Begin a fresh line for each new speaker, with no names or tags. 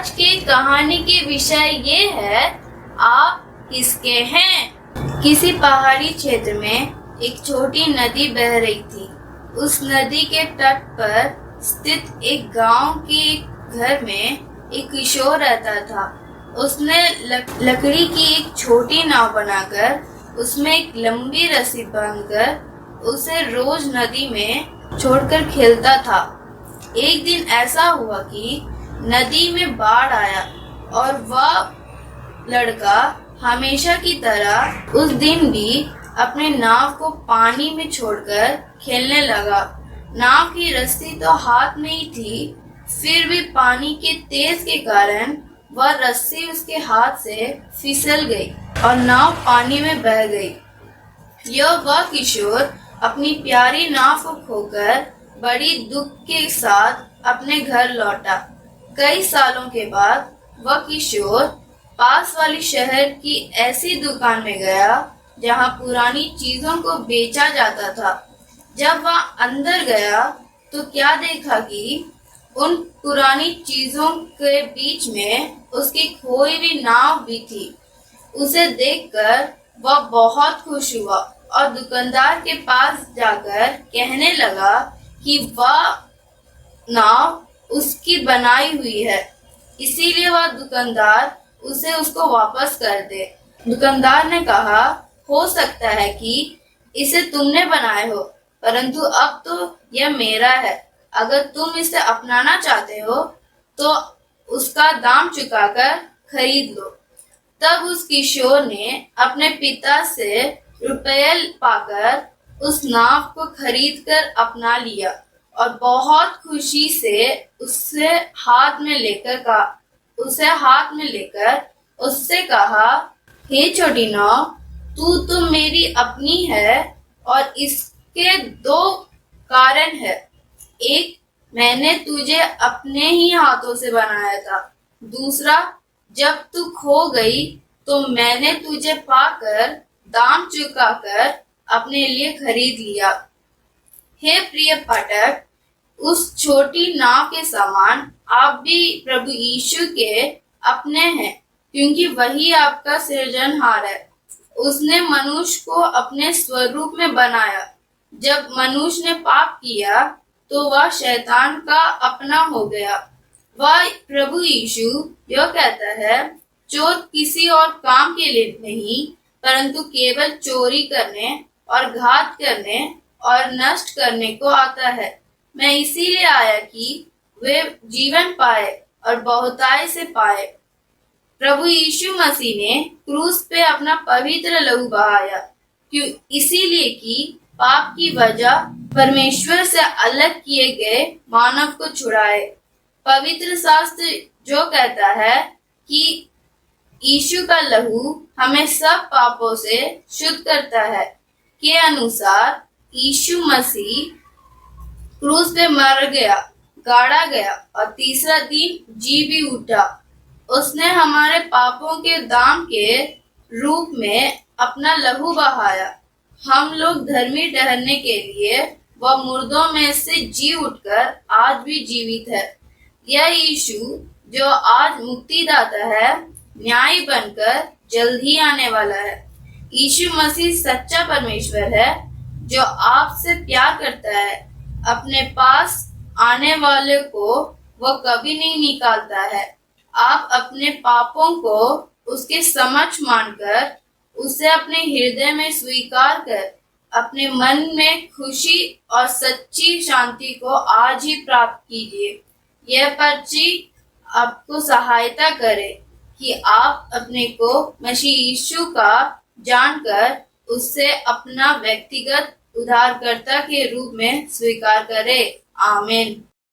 आज की कहानी के विषय ये है, आप किसके हैं। किसी पहाड़ी क्षेत्र में एक छोटी नदी बह रही थी। उस नदी के तट पर स्थित एक गांव के एक घर में एक किशोर रहता था। उसने लकड़ी की एक छोटी नाव बनाकर उसमें एक लंबी रस्सी बांधकर उसे रोज नदी में छोड़कर खेलता था। एक दिन ऐसा हुआ कि नदी में बाढ़ आया और वह लड़का हमेशा की तरह उस दिन भी अपने नाव को पानी में छोड़कर खेलने लगा। नाव की रस्सी तो हाथ में ही थी, फिर भी पानी के तेज के कारण वह रस्सी उसके हाथ से फिसल गई और नाव पानी में बह गई। वह किशोर अपनी प्यारी नाव को खोकर बड़ी दुख के साथ अपने घर लौटा। कई सालों के बाद वह किशोर पास वाली शहर की ऐसी दुकान में गया जहां पुरानी चीजों को बेचा जाता था। जब वह अंदर गया तो क्या देखा कि उन पुरानी चीजों के बीच में उसकी खोई हुई नाव भी थी। उसे देखकर वह बहुत खुश हुआ और दुकानदार के पास जाकर कहने लगा कि वह नाव उसकी बनाई हुई है, इसीलिए वह दुकानदार उसे उसको वापस कर दे। दुकानदार ने कहा, हो सकता है कि इसे तुमने बनाए हो, परंतु अब तो यह मेरा है। अगर तुम इसे अपनाना चाहते हो तो उसका दाम चुकाकर खरीद लो। तब उस किशोर ने अपने पिता से रुपये पाकर उस नाव को खरीदकर अपना लिया और बहुत खुशी से उसे हाथ में लेकर उससे कहा, हे छोटी नाव, तू तो मेरी अपनी है और इसके दो कारण है। एक, मैंने तुझे अपने ही हाथों से बनाया था। दूसरा, जब तू खो गई तो मैंने तुझे पाकर दाम चुकाकर अपने लिए खरीद लिया। हे प्रिय पाठक, उस छोटी नाव के समान आप भी प्रभु यीशु के अपने हैं, क्योंकि वही आपका सृजनहार है। उसने मनुष्य को अपने स्वरूप में बनाया। जब मनुष्य ने पाप किया तो वह शैतान का अपना हो गया। वह प्रभु यीशु यह कहता है, चोर किसी और काम के लिए नहीं, परंतु केवल चोरी करने और घात करने और नष्ट करने को आता है। मैं इसीलिए आया कि वे जीवन पाए और बहुतायत से पाए। प्रभु यीशु मसीह ने क्रूस पे अपना पवित्र लहू बहाया, क्यों? इसीलिए कि पाप की वजह परमेश्वर से अलग किए गए मानव को छुड़ाए। पवित्र शास्त्र जो कहता है कि यीशु का लहू हमें सब पापों से शुद्ध करता है, के अनुसार यीशु मसीह क्रूस पे मर गया, गाड़ा गया और तीसरा दिन जी भी उठा। उसने हमारे पापों के दाम के रूप में अपना लहू बहाया। हम लोग धर्मी ठहरने के लिए वह मुर्दों में से जी उठकर आज भी जीवित है। यह यीशु जो आज मुक्तिदाता है, न्यायी बनकर जल्द ही आने वाला है। यीशु मसीह सच्चा परमेश्वर है जो आपसे प्यार करता है। अपने पास आने वाले को वह कभी नहीं निकालता है। आप अपने पापों को उसके समक्ष मानकर उसे अपने हृदय में स्वीकार कर अपने मन में खुशी और सच्ची शांति को आज ही प्राप्त कीजिए। यह पर्ची आपको सहायता करे कि आप अपने को मसीह यीशु का जानकर उससे अपना व्यक्तिगत उद्धारकर्ता के रूप में स्वीकार करें। आमीन।